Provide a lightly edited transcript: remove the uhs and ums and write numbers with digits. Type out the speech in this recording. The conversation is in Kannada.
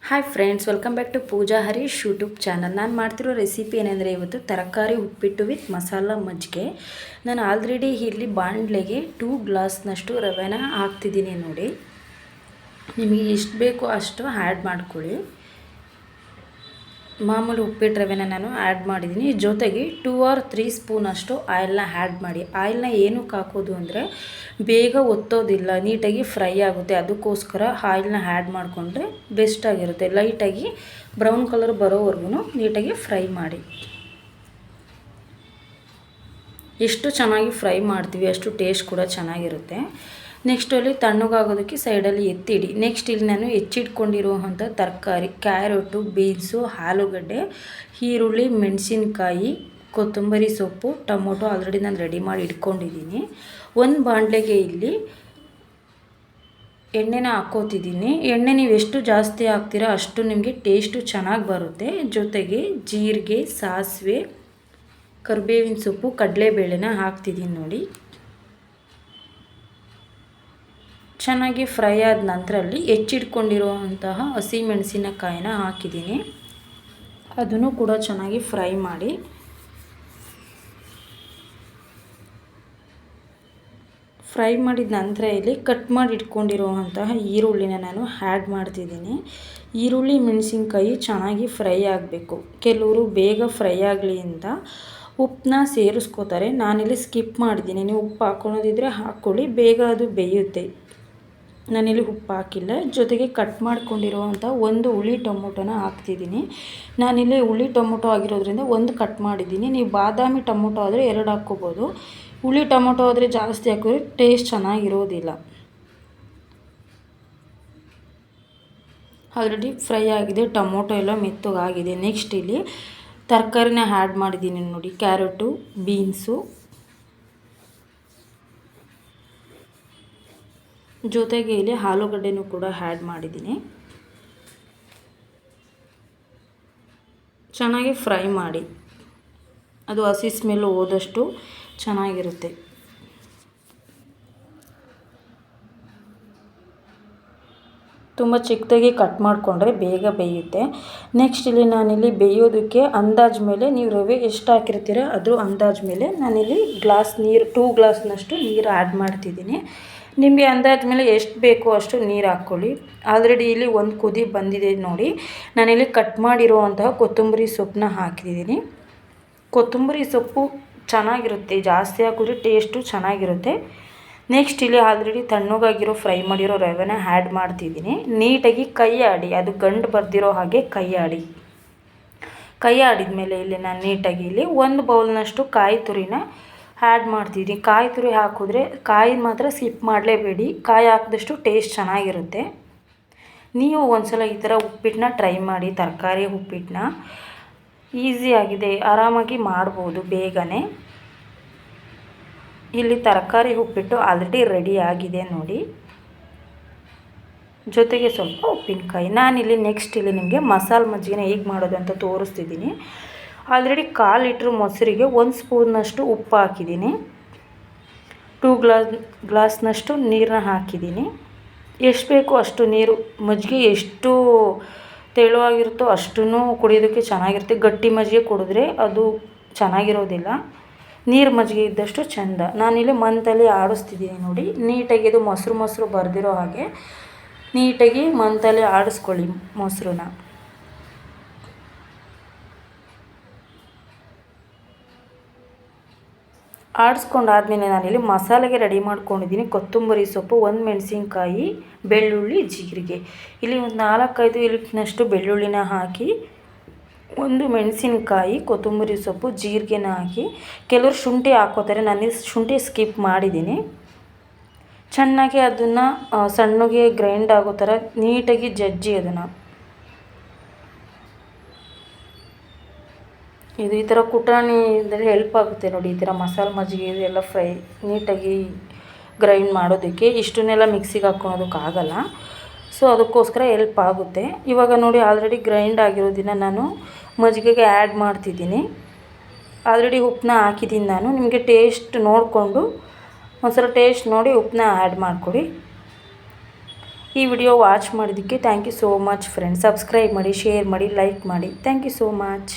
Hi friends, welcome back to Pooja Harish YouTube channel. ನಾನು ಮಾಡ್ತಿರೋ ರೆಸಿಪಿ ಏನೆಂದರೆ ಇವತ್ತು ತರಕಾರಿ ಉಪ್ಪಿಟ್ಟು ವಿತ್ ಮಸಾಲ ಮಜ್ಜಿಗೆ. ನಾನು ಆಲ್ರೆಡಿ ಇಲ್ಲಿ ಬಾಣಲೆಗೆ 2 ಗ್ಲಾಸ್ನಷ್ಟು ರವೆನ ಹಾಕ್ತಿದ್ದೀನಿ ನೋಡಿ. ನಿಮಗೆ ಎಷ್ಟು ಬೇಕೋ ಅಷ್ಟು ಆ್ಯಡ್ ಮಾಡ್ಕೊಳ್ಳಿ. ಮಾಮೂಲಿ ಉಪ್ಪಿಟ್ಟು ರವೆನ ನಾನು ಆ್ಯಡ್ ಮಾಡಿದ್ದೀನಿ. ಜೊತೆಗೆ 2 or 3 ಸ್ಪೂನಷ್ಟು ಆಯಿಲ್ನ ಆ್ಯಡ್ ಮಾಡಿ. ಆಯಿಲ್ನ ಏನಕ್ಕೆ ಹಾಕೋದು ಅಂದರೆ ಬೇಗ ಒತ್ತೋದಿಲ್ಲ, ನೀಟಾಗಿ ಫ್ರೈ ಆಗುತ್ತೆ. ಅದಕ್ಕೋಸ್ಕರ ಆಯಿಲ್ನ ಆ್ಯಡ್ ಮಾಡಿಕೊಂಡ್ರೆ ಬೆಸ್ಟಾಗಿರುತ್ತೆ. ಲೈಟಾಗಿ ಬ್ರೌನ್ ಕಲರ್ ಬರೋವರೆಗೂ ನೀಟಾಗಿ ಫ್ರೈ ಮಾಡಿ. ಎಷ್ಟು ಚೆನ್ನಾಗಿ ಫ್ರೈ ಮಾಡ್ತೀವಿ ಅಷ್ಟು ಟೇಸ್ಟ್ ಕೂಡ ಚೆನ್ನಾಗಿರುತ್ತೆ. ನೆಕ್ಸ್ಟ್ ಅಲ್ಲಿ ತಣ್ಣಗಾಗೋದಕ್ಕೆ ಸೈಡಲ್ಲಿ ಎತ್ತಿಡಿ. ನೆಕ್ಸ್ಟ್ ಇಲ್ಲಿ ನಾನು ಹೆಚ್ಚಿಟ್ಕೊಂಡಿರುವಂಥ ತರಕಾರಿ ಕ್ಯಾರೆಟು, ಬೀನ್ಸು, ಆಲೂಗಡ್ಡೆ, ಈರುಳ್ಳಿ, ಮೆಣಸಿನ್ಕಾಯಿ, ಕೊತ್ತಂಬರಿ ಸೊಪ್ಪು, ಟೊಮೊಟೊ ಆಲ್ರೆಡಿ ನಾನು ರೆಡಿ ಮಾಡಿ ಇಟ್ಕೊಂಡಿದ್ದೀನಿ. ಒಂದು ಬಾಣಲೆಗೆ ಇಲ್ಲಿ ಎಣ್ಣೆನ ಹಾಕ್ಕೋತಿದ್ದೀನಿ. ಎಣ್ಣೆ ನೀವು ಎಷ್ಟು ಜಾಸ್ತಿ ಹಾಕ್ತೀರಾ ಅಷ್ಟು ನಿಮಗೆ ಟೇಸ್ಟು ಚೆನ್ನಾಗಿ ಬರುತ್ತೆ. ಜೊತೆಗೆ ಜೀರಿಗೆ, ಸಾಸಿವೆ, ಕರಿಬೇವಿನ ಸೊಪ್ಪು, ಕಡಲೆಬೇಳೆನ ಹಾಕ್ತಿದ್ದೀನಿ ನೋಡಿ. ಚೆನ್ನಾಗಿ ಫ್ರೈ ಆದ ನಂತರ ಅಲ್ಲಿ ಹೆಚ್ಚಿಟ್ಕೊಂಡಿರುವಂತಹ ಹಸಿ ಮೆಣಸಿನಕಾಯಿನ ಹಾಕಿದ್ದೀನಿ. ಅದನ್ನು ಕೂಡ ಚೆನ್ನಾಗಿ ಫ್ರೈ ಮಾಡಿ. ಫ್ರೈ ಮಾಡಿದ ನಂತರ ಇಲ್ಲಿ ಕಟ್ ಮಾಡಿ ಇಟ್ಕೊಂಡಿರುವಂತಹ ಈರುಳ್ಳಿನ ನಾನು ಆ್ಯಡ್ ಮಾಡ್ತಿದ್ದೀನಿ. ಈರುಳ್ಳಿ, ಮೆಣಸಿನ್ಕಾಯಿ ಚೆನ್ನಾಗಿ ಫ್ರೈ ಆಗಬೇಕು. ಕೆಲವರು ಬೇಗ ಫ್ರೈ ಆಗಲಿ ಅಂತ ಉಪ್ಪನ್ನ ಸೇರಿಸ್ಕೋತಾರೆ. ನಾನಿಲ್ಲಿ ಸ್ಕಿಪ್ ಮಾಡಿದ್ದೀನಿ. ನೀವು ಉಪ್ಪು ಹಾಕ್ಕೊಳೋದಿದ್ರೆ ಹಾಕ್ಕೊಳ್ಳಿ, ಬೇಗ ಅದು ಬೇಯುತ್ತೆ. ನಾನಿಲ್ಲಿ ಉಪ್ಪು ಹಾಕಿಲ್ಲ. ಜೊತೆಗೆ ಕಟ್ ಮಾಡ್ಕೊಂಡಿರುವಂಥ ಒಂದು ಹುಳಿ ಟೊಮೊಟೊನ ಹಾಕ್ತಿದ್ದೀನಿ. ನಾನಿಲ್ಲಿ ಹುಳಿ ಟೊಮೊಟೊ ಆಗಿರೋದ್ರಿಂದ ಒಂದು ಕಟ್ ಮಾಡಿದ್ದೀನಿ. ನೀವು ಬಾದಾಮಿ ಟೊಮೊಟೊ ಆದರೆ 2 ಹಾಕ್ಕೋಬೋದು. ಹುಳಿ ಟೊಮೊಟೊ ಆದರೆ ಜಾಸ್ತಿ ಹಾಕಿದ್ರೆ ಟೇಸ್ಟ್ ಚೆನ್ನಾಗಿರೋದಿಲ್ಲ. ಆಲ್ರೆಡಿ ಫ್ರೈ ಆಗಿದೆ, ಟೊಮೊಟೊ ಎಲ್ಲ ಮೆತ್ತಗಾಗಿದೆ. ನೆಕ್ಸ್ಟ್ ಇಲ್ಲಿ ತರಕಾರಿನ ಆ್ಯಡ್ ಮಾಡಿದ್ದೀನಿ ನೋಡಿ. ಕ್ಯಾರೆಟು, ಬೀನ್ಸು, ಜೊತೆಗೆ ಇಲ್ಲಿ ಆಲೂಗಡ್ಡೆನೂ ಕೂಡ ಆ್ಯಡ್ ಮಾಡಿದ್ದೀನಿ. ಚೆನ್ನಾಗಿ ಫ್ರೈ ಮಾಡಿ. ಅದು ಹಸಿ ಸ್ಮೆಲ್ಲು ಹೋದಷ್ಟು ಚೆನ್ನಾಗಿರುತ್ತೆ. ತುಂಬ ಚಿಕ್ಕದಾಗಿ ಕಟ್ ಮಾಡಿಕೊಂಡ್ರೆ ಬೇಗ ಬೇಯುತ್ತೆ. ನೆಕ್ಸ್ಟ್ ಇಲ್ಲಿ ನಾನಿಲ್ಲಿ ಬೇಯೋದಕ್ಕೆ ಅಂದಾಜು ಮೇಲೆ ನೀವು ರವೆ ಎಷ್ಟು ಹಾಕಿರ್ತೀರ ಅದು ಅಂದಾಜು ಮೇಲೆ ನಾನಿಲ್ಲಿ ಗ್ಲಾಸ್ ನೀರು 2 ಗ್ಲಾಸ್ನಷ್ಟು ನೀರು ಆ್ಯಡ್ ಮಾಡ್ತಿದ್ದೀನಿ. ನಿಮಗೆ ಅಂದಾಜು ಮೇಲೆ ಎಷ್ಟು ಬೇಕೋ ಅಷ್ಟು ನೀರು ಹಾಕ್ಕೊಳ್ಳಿ. ಆಲ್ರೆಡಿ ಇಲ್ಲಿ ಒಂದು ಕುದಿ ಬಂದಿದೆ ನೋಡಿ. ನಾನಿಲ್ಲಿ ಕಟ್ ಮಾಡಿರುವಂತಹ ಕೊತ್ತಂಬರಿ ಸೊಪ್ಪನ್ನ ಹಾಕಿದ್ದೀನಿ. ಕೊತ್ತಂಬರಿ ಸೊಪ್ಪು ಚೆನ್ನಾಗಿರುತ್ತೆ, ಜಾಸ್ತಿ ಹಾಕಿದ್ರೆ ಟೇಸ್ಟು ಚೆನ್ನಾಗಿರುತ್ತೆ. ನೆಕ್ಸ್ಟ್ ಇಲ್ಲಿ ಆಲ್ರೆಡಿ ತಣ್ಣಗಾಗಿರೋ ಫ್ರೈ ಮಾಡಿರೋ ರವೆನ ಆ್ಯಡ್ ಮಾಡ್ತಿದ್ದೀನಿ. ನೀಟಾಗಿ ಕೈ ಆಡಿ, ಅದು ಗಂಟು ಬರ್ದಿರೋ ಹಾಗೆ ಕೈ ಆಡಿ. ಕೈ ಆಡಿದ ಮೇಲೆ ಇಲ್ಲಿ ನಾನು ನೀಟಾಗಿ ಇಲ್ಲಿ 1 ಬೌಲ್ನಷ್ಟು ಕಾಯಿ ತುರಿನ ಆ್ಯಡ್ ಮಾಡ್ತಿದ್ದೀನಿ. ಕಾಯಿ ತುರಿ ಹಾಕಿದ್ರೆ ಕಾಯಿ ಮಾತ್ರ ಸ್ಕಿಪ್ ಮಾಡಲೇಬೇಡಿ. ಕಾಯಿ ಹಾಕಿದಷ್ಟು ಟೇಸ್ಟ್ ಚೆನ್ನಾಗಿರುತ್ತೆ. ನೀವು ಒಂದ್ಸಲ ಈ ಥರ ಉಪ್ಪಿಟ್ಟನ್ನ ಟ್ರೈ ಮಾಡಿ. ತರಕಾರಿ ಉಪ್ಪಿಟ್ಟನ್ನ ಈಸಿಯಾಗಿದೆ, ಆರಾಮಾಗಿ ಮಾಡ್ಬೋದು ಬೇಗನೆ. ಇಲ್ಲಿ ತರಕಾರಿ ಉಪ್ಪಿಟ್ಟು ಆಲ್ರೆಡಿ ರೆಡಿ ಆಗಿದೆ ನೋಡಿ. ಜೊತೆಗೆ ಸ್ವಲ್ಪ ಉಪ್ಪಿನಕಾಯಿ. ನಾನಿಲ್ಲಿ ನೆಕ್ಸ್ಟ್ ಇಲ್ಲಿ ನಿಮಗೆ ಮಸಾಲೆ ಮಜ್ಜಿಗೆನ ಹೇಗೆ ಮಾಡೋದು ಅಂತ ತೋರಿಸ್ತಿದ್ದೀನಿ. ಆಲ್ರೆಡಿ 1/4 ಲೀಟ್ರ್ ಮೊಸರಿಗೆ 1 ಸ್ಪೂನ್ನಷ್ಟು ಉಪ್ಪು ಹಾಕಿದ್ದೀನಿ. 2 ಗ್ಲಾಸ್ನಷ್ಟು ನೀರನ್ನ ಹಾಕಿದ್ದೀನಿ. ಎಷ್ಟು ಬೇಕೋ ಅಷ್ಟು ನೀರು. ಮಜ್ಜಿಗೆ ಎಷ್ಟು ತೆಳುವಾಗಿರುತ್ತೋ ಅಷ್ಟೂ ಕುಡಿಯೋದಕ್ಕೆ ಚೆನ್ನಾಗಿರುತ್ತೆ. ಗಟ್ಟಿ ಮಜ್ಜಿಗೆ ಕುಡಿದ್ರೆ ಅದು ಚೆನ್ನಾಗಿರೋದಿಲ್ಲ. ನೀರು ಮಜ್ಜಿಗೆ ಇದ್ದಷ್ಟು ಚೆಂದ. ನಾನಿಲ್ಲಿ ಮಂತಲ್ಲಿ ಆಡಿಸ್ತಿದ್ದೀನಿ ನೋಡಿ. ನೀಟಾಗಿ ಇದು ಮೊಸರು ಬರ್ದಿರೋ ಹಾಗೆ ನೀಟಾಗಿ ಮಂತಲ್ಲಿ ಆಡಿಸ್ಕೊಳ್ಳಿ ಮೊಸರನ್ನ. ಆಡಿಸ್ಕೊಂಡಾದ್ಮೇಲೆ ನಾನಿಲ್ಲಿ ಮಸಾಲೆಗೆ ರೆಡಿ ಮಾಡ್ಕೊಂಡಿದ್ದೀನಿ. ಕೊತ್ತಂಬರಿ ಸೊಪ್ಪು, 1 ಮೆಣಸಿನ್ಕಾಯಿ, ಬೆಳ್ಳುಳ್ಳಿ, ಜೀರಿಗೆ. ಇಲ್ಲಿ ಒಂದು 4-5 ಇಲಿನಷ್ಟು ಬೆಳ್ಳುಳ್ಳಿನ ಹಾಕಿ, 1 ಮೆಣಸಿನ್ಕಾಯಿ, ಕೊತ್ತಂಬರಿ ಸೊಪ್ಪು, ಜೀರಿಗೆನ ಹಾಕಿ. ಕೆಲವರು ಶುಂಠಿ ಹಾಕ್ಕೋತಾರೆ, ನಾನು ಶುಂಠಿ ಸ್ಕಿಪ್ ಮಾಡಿದ್ದೀನಿ. ಚೆನ್ನಾಗಿ ಅದನ್ನು ಸಣ್ಣಗೆ ಗ್ರೈಂಡ್ ಆಗೋ ಥರ ನೀಟಾಗಿ ಜಜ್ಜಿ ಅದನ್ನು. ಇದು ಈ ಥರ ಕುಟಾಣಿದಲ್ಲಿ ಹೆಲ್ಪ್ ಆಗುತ್ತೆ ನೋಡಿ. ಈ ಥರ ಮಸಾಲೆ ಮಜ್ಜಿಗೆ ಇದೆಲ್ಲ ಫ್ರೈ ನೀಟಾಗಿ ಗ್ರೈಂಡ್ ಮಾಡೋದಕ್ಕೆ. ಇಷ್ಟನ್ನೆಲ್ಲ ಮಿಕ್ಸಿಗೆ ಹಾಕ್ಕೊಳೋದಕ್ಕಾಗಲ್ಲ, ಸೊ ಅದಕ್ಕೋಸ್ಕರ ಹೆಲ್ಪ್ ಆಗುತ್ತೆ. ಇವಾಗ ನೋಡಿ ಆಲ್ರೆಡಿ ಗ್ರೈಂಡ್ ಆಗಿರೋದನ್ನು ನಾನು ಮಜ್ಜಿಗೆಗೆ ಆ್ಯಡ್ ಮಾಡ್ತಿದ್ದೀನಿ. ಆಲ್ರೆಡಿ ಉಪ್ಪನ್ನ ಹಾಕಿದ್ದೀನಿ ನಾನು. ನಿಮಗೆ ಟೇಸ್ಟ್ ನೋಡಿಕೊಂಡು ಒಂದ್ಸಲ ಟೇಸ್ಟ್ ನೋಡಿ ಉಪ್ಪನ್ನ ಆ್ಯಡ್ ಮಾಡಿಕೊಡಿ. ಈ ವಿಡಿಯೋ ವಾಚ್ ಮಾಡಿದ್ದಕ್ಕೆ thank you so much friends. Subscribe ಮಾಡಿ, ಶೇರ್ ಮಾಡಿ, ಲೈಕ್ ಮಾಡಿ. Thank you so much.